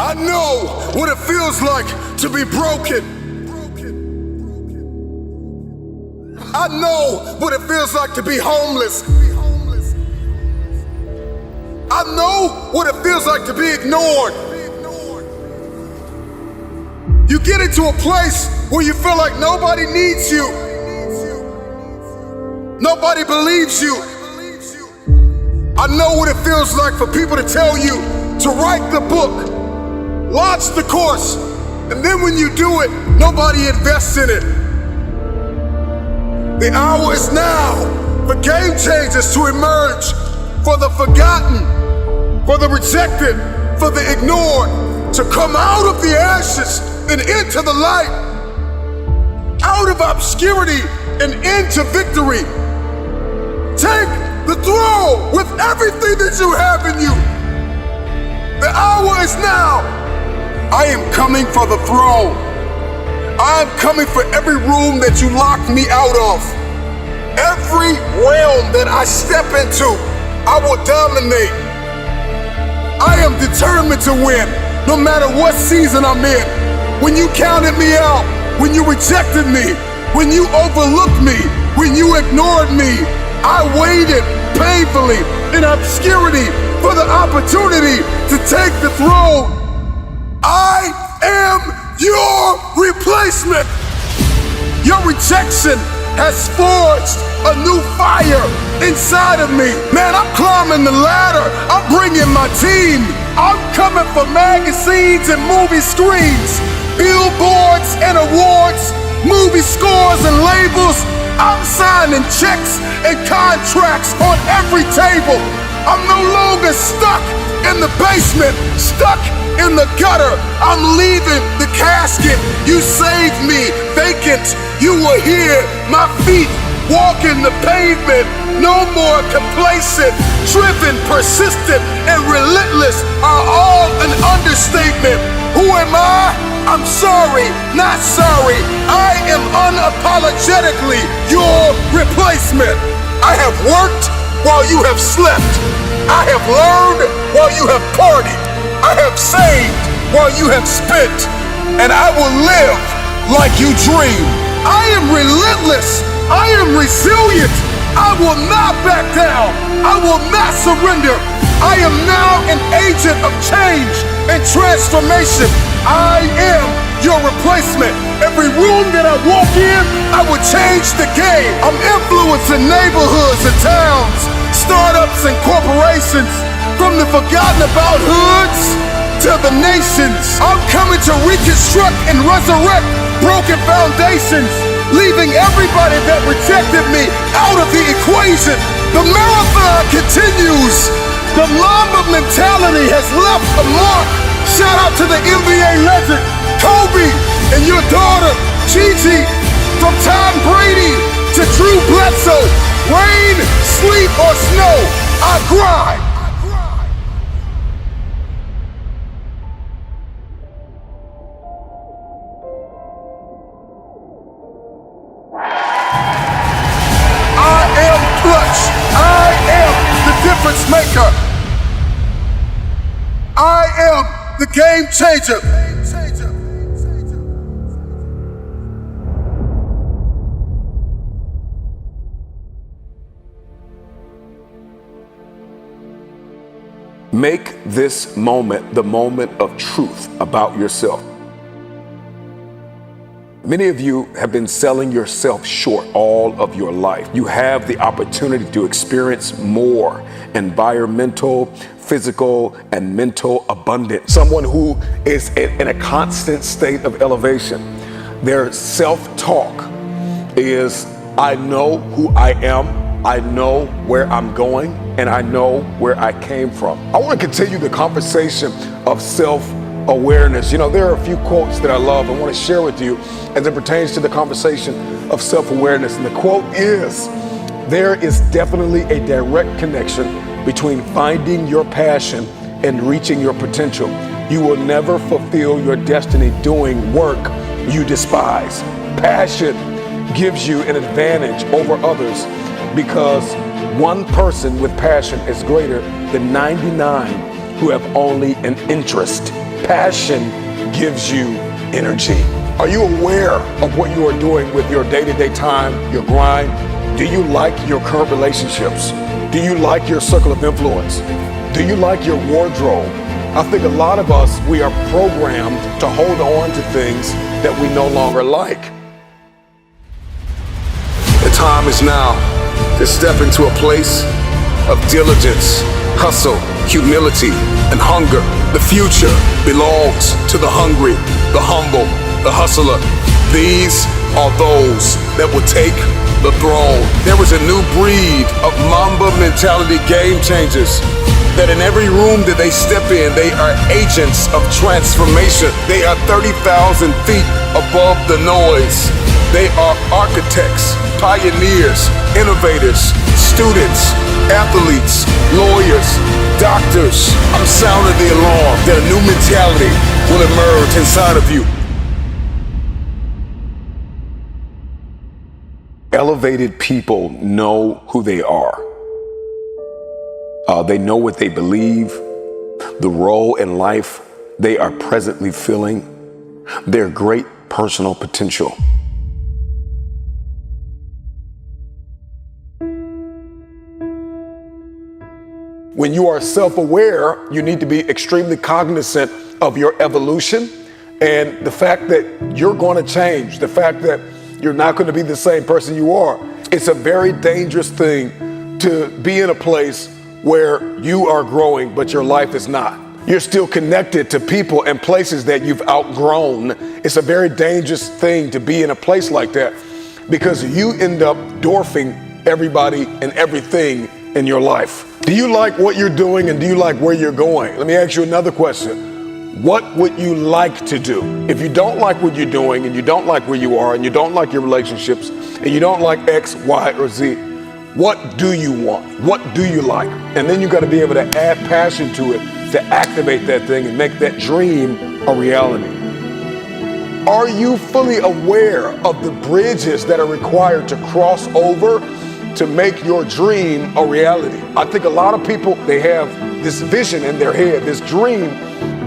I know what it feels like to be broken. I know what it feels like to be homeless. I know what it feels like to be ignored. You get into a place where you feel like nobody needs you. Nobody believes you. I know what it feels like for people to tell you to write the book, launch the course, and then when you do it, nobody invests in it. The hour is now for game changers to emerge, for the forgotten, for the rejected, for the ignored, to come out of the ashes and into the light, out of obscurity and into victory. Take the throne with everything that you have in you. The hour is now. I am coming for the throne. I am coming for every room that you locked me out of. Every realm that I step into, I will dominate. I am determined to win, no matter what season I'm in. When you counted me out, when you rejected me, when you overlooked me, when you ignored me, I waited painfully in obscurity for the opportunity to take the throne. I am your replacement. Your rejection has forged a new fire inside of me. Man, I'm climbing the ladder. I'm bringing my team. I'm coming for magazines and movie screens, billboards and awards, movie scores and labels. I'm signing checks and contracts on every table. I'm no longer stuck in the basement, stuck in the gutter. I'm leaving the casket. You saved me vacant. You were here, my feet walking the pavement. No more complacent, driven, persistent, and relentless are all an understatement. Who am I? I'm sorry, not sorry. I am unapologetically your replacement. I have worked while you have slept. I have learned while you have partied. I have saved while you have spent. And I will live like you dream. I am relentless. I am resilient. I will not back down. I will not surrender. I am now an agent of change and transformation. I am your replacement. Every room that I walk in, I will change the game. I'm influencing neighborhoods and towns, startups and corporations, from the forgotten about hoods to the nations. I'm coming to reconstruct and resurrect broken foundations, leaving everybody that rejected me out of the equation. The marathon continues. The Mamba mentality has left a mark. Shout out to the NBA legend, Kobe, and your daughter, Gigi. From Tom Brady to Drew Bledsoe, rain, sleet, or snow, I grind. I am clutch. I am the difference maker. I am the game changer. Make this moment the moment of truth about yourself. Many of you have been selling yourself short all of your life. You have the opportunity to experience more environmental, physical, and mental abundance. Someone who is in a constant state of elevation. Their self-talk is, I know who I am, I know where I'm going, and I know where I came from. I want to continue the conversation of self-awareness. You know, there are a few quotes that I love I want to share with you as it pertains to the conversation of self-awareness. And the quote is, there is definitely a direct connection between finding your passion and reaching your potential. You will never fulfill your destiny doing work you despise. Passion gives you an advantage over others because one person with passion is greater than 99 who have only an interest. Passion gives you energy. Are you aware of what you are doing with your day-to-day time, your grind? Do you like your current relationships? Do you like your circle of influence? Do you like your wardrobe? I think a lot of us, we are programmed to hold on to things that we no longer like. The time is now to step into a place of diligence, hustle, humility, and hunger. The future belongs to the hungry, the humble, the hustler. These are those that will take the throne. There is a new breed of Mamba mentality game changers that in every room that they step in, they are agents of transformation. They are 30,000 feet above the noise. They are architects, pioneers, innovators, students, athletes, lawyers, doctors. I'm sounding the alarm that a new mentality will emerge inside of you. Elevated people know who they are. They know what they believe, the role in life they are presently filling, their great personal potential. When you are self-aware, you need to be extremely cognizant of your evolution and the fact that you're going to change, the fact that you're not going to be the same person you are. It's a very dangerous thing to be in a place where you are growing, but your life is not. You're still connected to people and places that you've outgrown. It's a very dangerous thing to be in a place like that because you end up dwarfing everybody and everything in your life. Do you like what you're doing and do you like where you're going? Let me ask you another question. What would you like to do? If you don't like what you're doing and you don't like where you are and you don't like your relationships and you don't like X, Y, or Z, what do you want? What do you like? And then you got to be able to add passion to it to activate that thing and make that dream a reality. Are you fully aware of the bridges that are required to cross over to make your dream a reality? I think a lot of people, they have this vision in their head, this dream,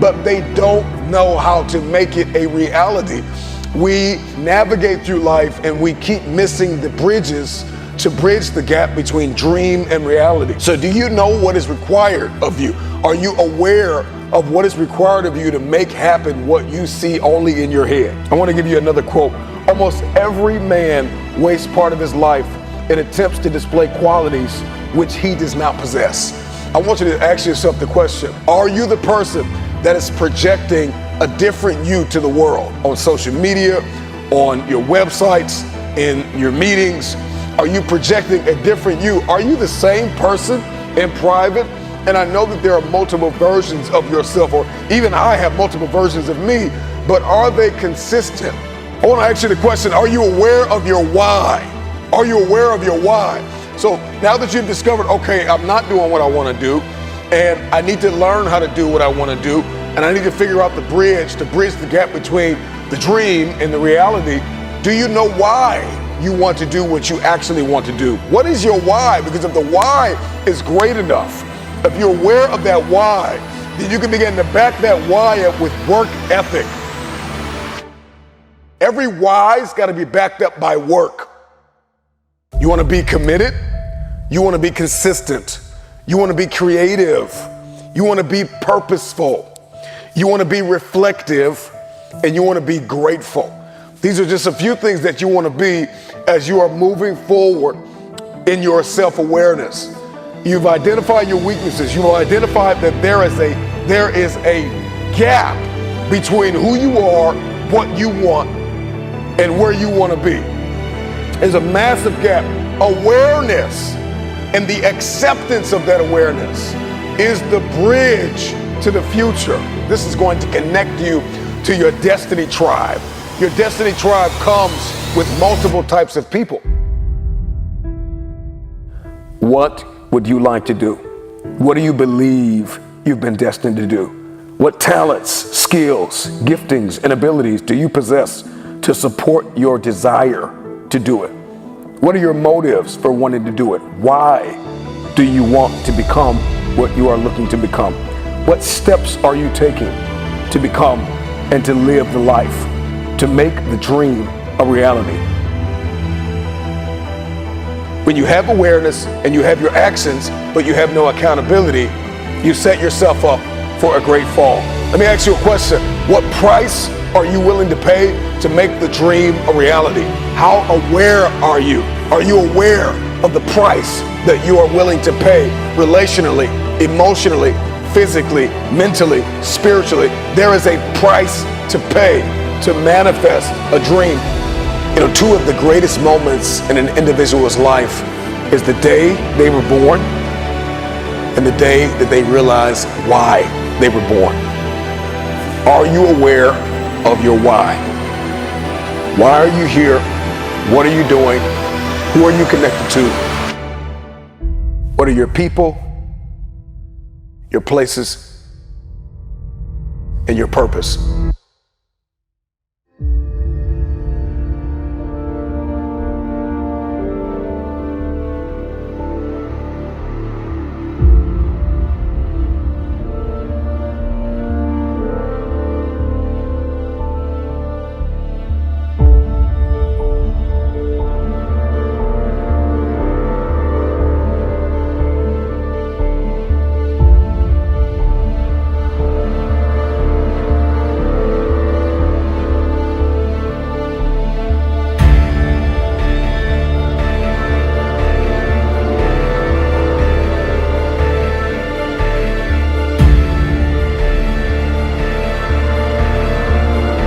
but they don't know how to make it a reality. We navigate through life and we keep missing the bridges to bridge the gap between dream and reality. So do you know what is required of you? Are you aware of what is required of you to make happen what you see only in your head? I want to give you another quote. Almost every man wastes part of his life in attempts to display qualities which he does not possess. I want you to ask yourself the question, are you the person that is projecting a different you to the world on social media, on your websites, in your meetings? Are you projecting a different you? Are you the same person in private? And I know that there are multiple versions of yourself, or even I have multiple versions of me, but are they consistent? I want to ask you the question, are you aware of your why? Are you aware of your why? So now that you've discovered, okay, I'm not doing what I want to do, and I need to learn how to do what I want to do, and I need to figure out the bridge to bridge the gap between the dream and the reality. Do you know why you want to do what you actually want to do? What is your why? Because if the why is great enough, if you're aware of that why, then you can begin to back that why up with work ethic. Every why's got to be backed up by work. You want to be committed? You want to be consistent? You want to be creative? You want to be purposeful? You want to be reflective? And you want to be grateful? These are just a few things that you want to be as you are moving forward in your self-awareness. You've identified your weaknesses. You've identified that there is a gap between who you are, what you want, and where you want to be. There's a massive gap. Awareness and the acceptance of that awareness is the bridge to the future. This is going to connect you to your destiny tribe. Your destiny tribe comes with multiple types of people. What would you like to do? What do you believe you've been destined to do? What talents, skills, giftings, and abilities do you possess to support your desire to do it? What are your motives for wanting to do it? Why do you want to become what you are looking to become? What steps are you taking to become and to live the life, to make the dream a reality. When you have awareness and you have your actions, but you have no accountability, you set yourself up for a great fall. Let me ask you a question. What price are you willing to pay to make the dream a reality? How aware are you? Are you aware of the price that you are willing to pay relationally, emotionally, physically, mentally, spiritually? There is a price to pay to manifest a dream. You know, two of the greatest moments in an individual's life is the day they were born and the day that they realize why they were born. Are you aware of your why? Why are you here? What are you doing? Who are you connected to? What are your people, your places, and your purpose?